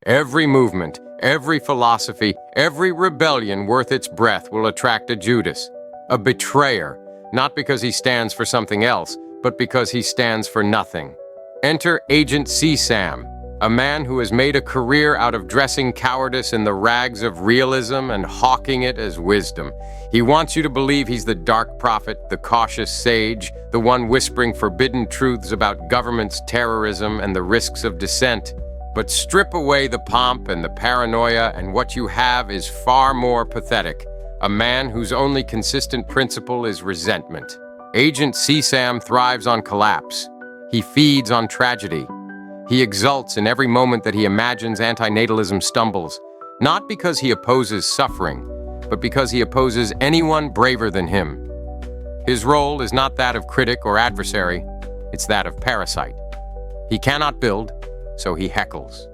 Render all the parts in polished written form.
Every movement, every philosophy, every rebellion worth its breath will attract a Judas, a betrayer, not because he stands for something else, but because he stands for nothing. Enter Agent CSAM, a man who has made a career out of dressing cowardice in the rags of realism and hawking it as wisdom. He wants you to believe he's the dark prophet, the cautious sage, the one whispering forbidden truths about government's terrorism and the risks of dissent. But strip away the pomp and the paranoia, and what you have is far more pathetic. A man whose only consistent principle is resentment. Agent CSAM thrives on collapse. He feeds on tragedy. He exults in every moment that he imagines antinatalism stumbles, not because he opposes suffering, but because he opposes anyone braver than him. His role is not that of critic or adversary, it's that of parasite. He cannot build, so he heckles.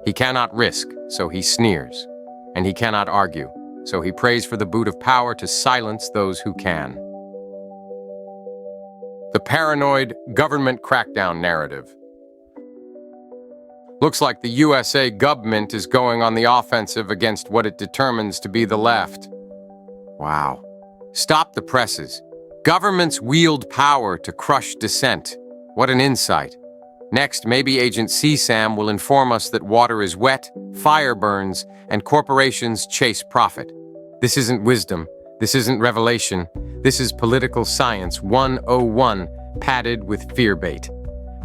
He cannot risk, so he sneers. And he cannot argue, so he prays for the boot of power to silence those who can. The paranoid government crackdown narrative. Looks like the USA government is going on the offensive against what it determines to be the left. Wow. Stop the presses. Governments wield power to crush dissent. What an insight. Next, maybe Agent CSAM will inform us that water is wet, fire burns, and corporations chase profit. This isn't wisdom. This isn't revelation. This is political science 101, padded with fear bait.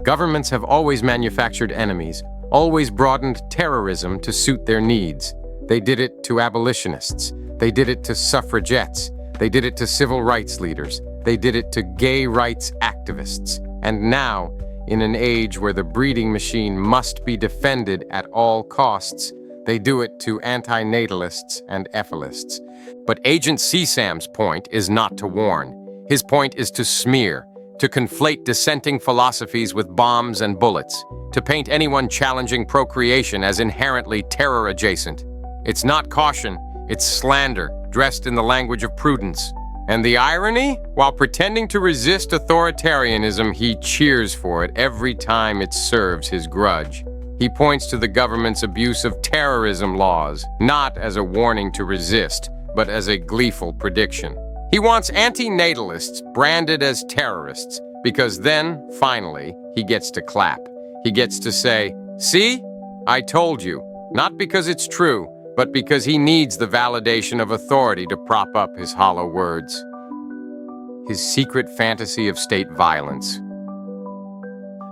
Governments have always manufactured enemies, always broadened terrorism to suit their needs. They did it to abolitionists. They did it to suffragettes. They did it to civil rights leaders. They did it to gay rights activists. And now, in an age where the breeding machine must be defended at all costs, they do it to antinatalists and ethalists. But Agent CSAM's point is not to warn. His point is to smear, to conflate dissenting philosophies with bombs and bullets, to paint anyone challenging procreation as inherently terror-adjacent. It's not caution, it's slander, dressed in the language of prudence. And the irony? While pretending to resist authoritarianism, he cheers for it every time it serves his grudge. He points to the government's abuse of terrorism laws, not as a warning to resist, but as a gleeful prediction. He wants antinatalists branded as terrorists, because then, finally, he gets to clap. He gets to say, "See? I told you." Not because it's true, but because he needs the validation of authority to prop up his hollow words. His secret fantasy of state violence.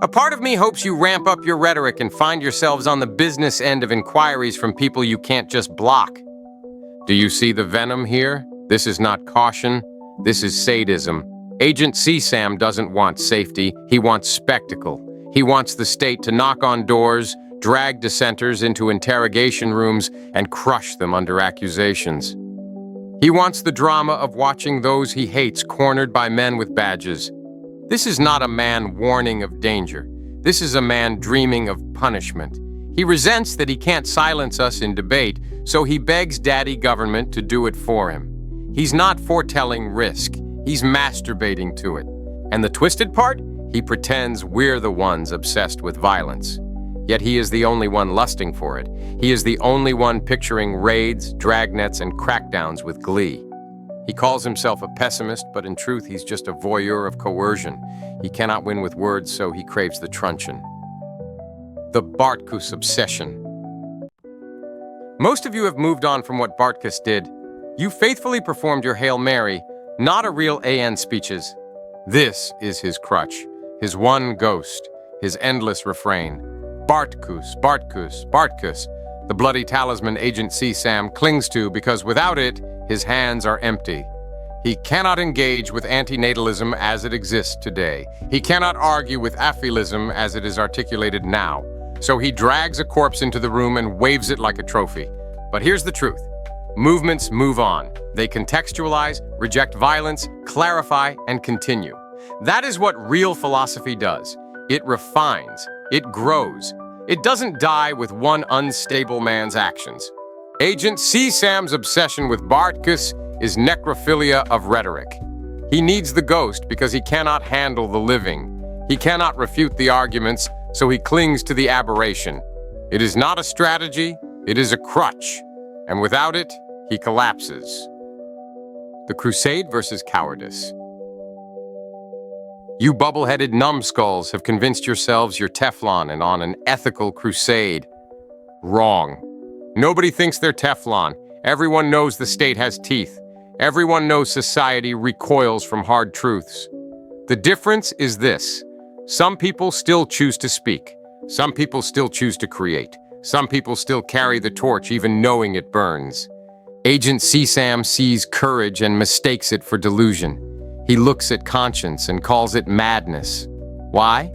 A part of me hopes you ramp up your rhetoric and find yourselves on the business end of inquiries from people you can't just block. Do you see the venom here? This is not caution. This is sadism. Agent CSAM doesn't want safety. He wants spectacle. He wants the state to knock on doors, drag dissenters into interrogation rooms, and crush them under accusations. He wants the drama of watching those he hates cornered by men with badges. This is not a man warning of danger. This is a man dreaming of punishment. He resents that he can't silence us in debate, so he begs Daddy Government to do it for him. He's not foretelling risk. He's masturbating to it. And the twisted part? He pretends we're the ones obsessed with violence. Yet he is the only one lusting for it. He is the only one picturing raids, dragnets, and crackdowns with glee. He calls himself a pessimist, but in truth he's just a voyeur of coercion. He cannot win with words, so he craves the truncheon. The Bartkus obsession. Most of you have moved on from what Bartkus did. You faithfully performed your Hail Mary, not a real AN speeches. This is his crutch, his one ghost, his endless refrain. Bartkus, Bartkus, Bartkus, the bloody talisman Agent CSAM clings to because without it, his hands are empty. He cannot engage with antinatalism as it exists today. He cannot argue with aphilism as it is articulated now. So he drags a corpse into the room and waves it like a trophy. But here's the truth. Movements move on. They contextualize, reject violence, clarify, and continue. That is what real philosophy does. It refines. It grows. It doesn't die with one unstable man's actions. Agent CSAM's obsession with Bartkus is necrophilia of rhetoric. He needs the ghost because he cannot handle the living. He cannot refute the arguments, so he clings to the aberration. It is not a strategy, it is a crutch, and without it, he collapses. The crusade versus cowardice. You bubble-headed numbskulls have convinced yourselves you're Teflon and on an ethical crusade. Wrong. Nobody thinks they're Teflon. Everyone knows the state has teeth. Everyone knows society recoils from hard truths. The difference is this. Some people still choose to speak. Some people still choose to create. Some people still carry the torch even knowing it burns. Agent CSAM sees courage and mistakes it for delusion. He looks at conscience and calls it madness. Why?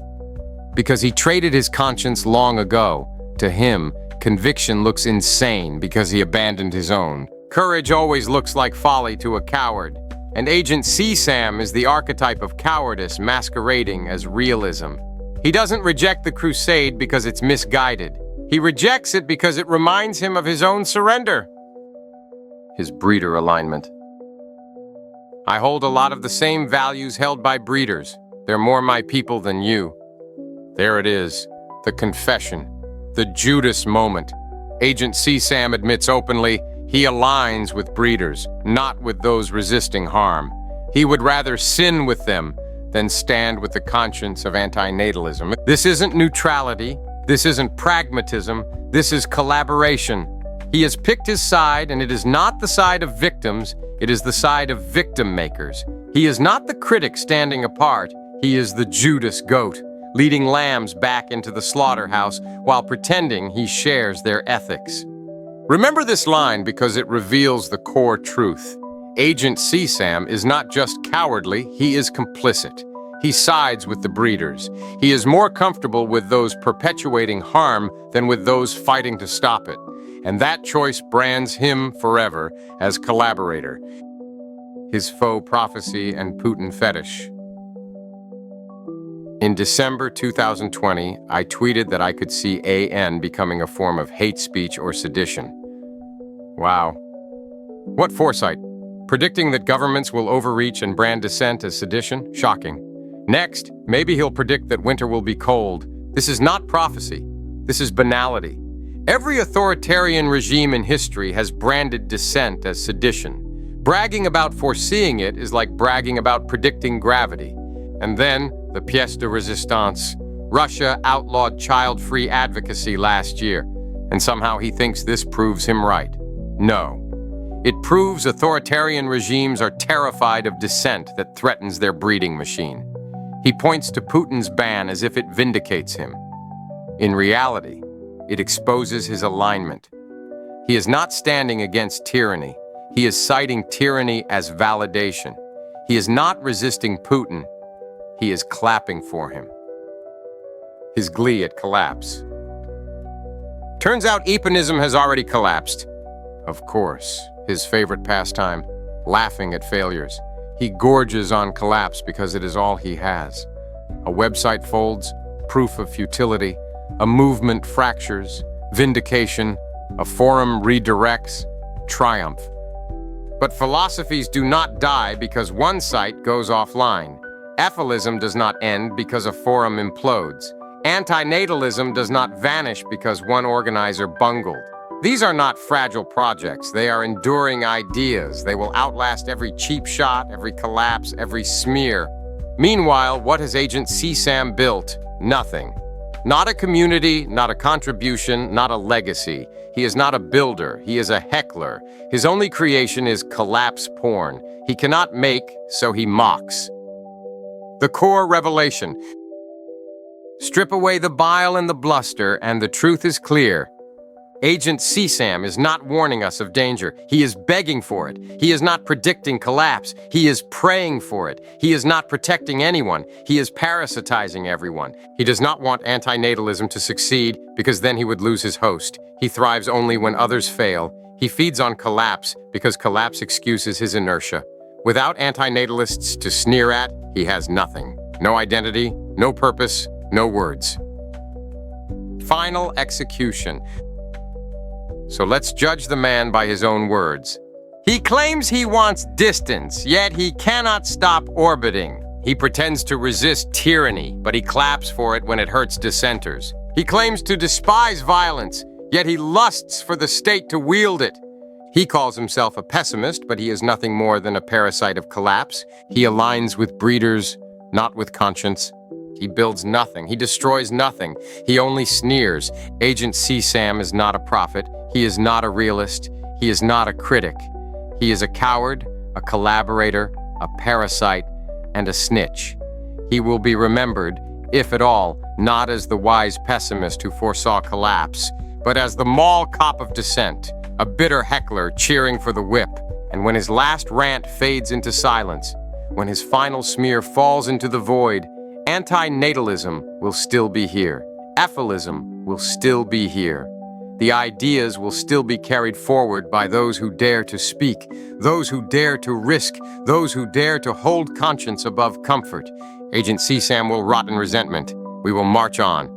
Because he traded his conscience long ago. To him, conviction looks insane because he abandoned his own. Courage always looks like folly to a coward, and Agent CSAM is the archetype of cowardice masquerading as realism. He doesn't reject the crusade because it's misguided. He rejects it because it reminds him of his own surrender. His breeder alignment. I hold a lot of the same values held by breeders. They're more my people than you. There it is, the confession, the Judas moment. Agent CSAM admits openly he aligns with breeders, not with those resisting harm. He would rather sin with them than stand with the conscience of antinatalism. This isn't neutrality. This isn't pragmatism. This is collaboration. He has picked his side, and it is not the side of victims. It is the side of victim makers. He is not the critic standing apart. He is the Judas goat, leading lambs back into the slaughterhouse while pretending he shares their ethics. Remember this line because it reveals the core truth. Agent CSAM is not just cowardly, he is complicit. He sides with the breeders. He is more comfortable with those perpetuating harm than with those fighting to stop it. And that choice brands him forever as collaborator. His faux prophecy and Putin fetish. In December 2020, I tweeted that I could see AN becoming a form of hate speech or sedition. Wow. What foresight. Predicting that governments will overreach and brand dissent as sedition? Shocking. Next, maybe he'll predict that winter will be cold. This is not prophecy. This is banality. Every authoritarian regime in history has branded dissent as sedition. Bragging about foreseeing it is like bragging about predicting gravity. And then, the pièce de résistance. Russia outlawed child-free advocacy last year, and somehow he thinks this proves him right. No. It proves authoritarian regimes are terrified of dissent that threatens their breeding machine. He points to Putin's ban as if it vindicates him. In reality, it exposes his alignment. He is not standing against tyranny. He is citing tyranny as validation. He is not resisting Putin. He is clapping for him. His glee at collapse. Turns out Eponism has already collapsed. Of course, his favorite pastime, laughing at failures. He gorges on collapse because it is all he has. A website folds, proof of futility. A movement fractures, vindication. A forum redirects, triumph. But philosophies do not die because one site goes offline. Ephilism does not end because a forum implodes. Antinatalism does not vanish because one organizer bungled. These are not fragile projects. They are enduring ideas. They will outlast every cheap shot, every collapse, every smear. Meanwhile, what has Agent CSAM built? Nothing. Not a community, not a contribution, not a legacy. He is not a builder. He is a heckler. His only creation is collapse porn. He cannot make, so he mocks. The core revelation. Strip away the bile and the bluster, and the truth is clear. Agent CSAM is not warning us of danger. He is begging for it. He is not predicting collapse. He is praying for it. He is not protecting anyone. He is parasitizing everyone. He does not want antinatalism to succeed because then he would lose his host. He thrives only when others fail. He feeds on collapse because collapse excuses his inertia. Without antinatalists to sneer at, he has nothing. No identity, no purpose, no words. Final execution. So let's judge the man by his own words. He claims he wants distance, yet he cannot stop orbiting. He pretends to resist tyranny, but he claps for it when it hurts dissenters. He claims to despise violence, yet he lusts for the state to wield it. He calls himself a pessimist, but he is nothing more than a parasite of collapse. He aligns with breeders, not with conscience. He builds nothing. He destroys nothing. He only sneers. Agent CSAM is not a prophet. He is not a realist. He is not a critic. He is a coward, a collaborator, a parasite, and a snitch. He will be remembered, if at all, not as the wise pessimist who foresaw collapse, but as the mall cop of dissent, a bitter heckler cheering for the whip. And when his last rant fades into silence, when his final smear falls into the void, antinatalism will still be here. Ephilism will still be here. The ideas will still be carried forward by those who dare to speak, those who dare to risk, those who dare to hold conscience above comfort. Agent CSAM will rot in resentment. We will march on.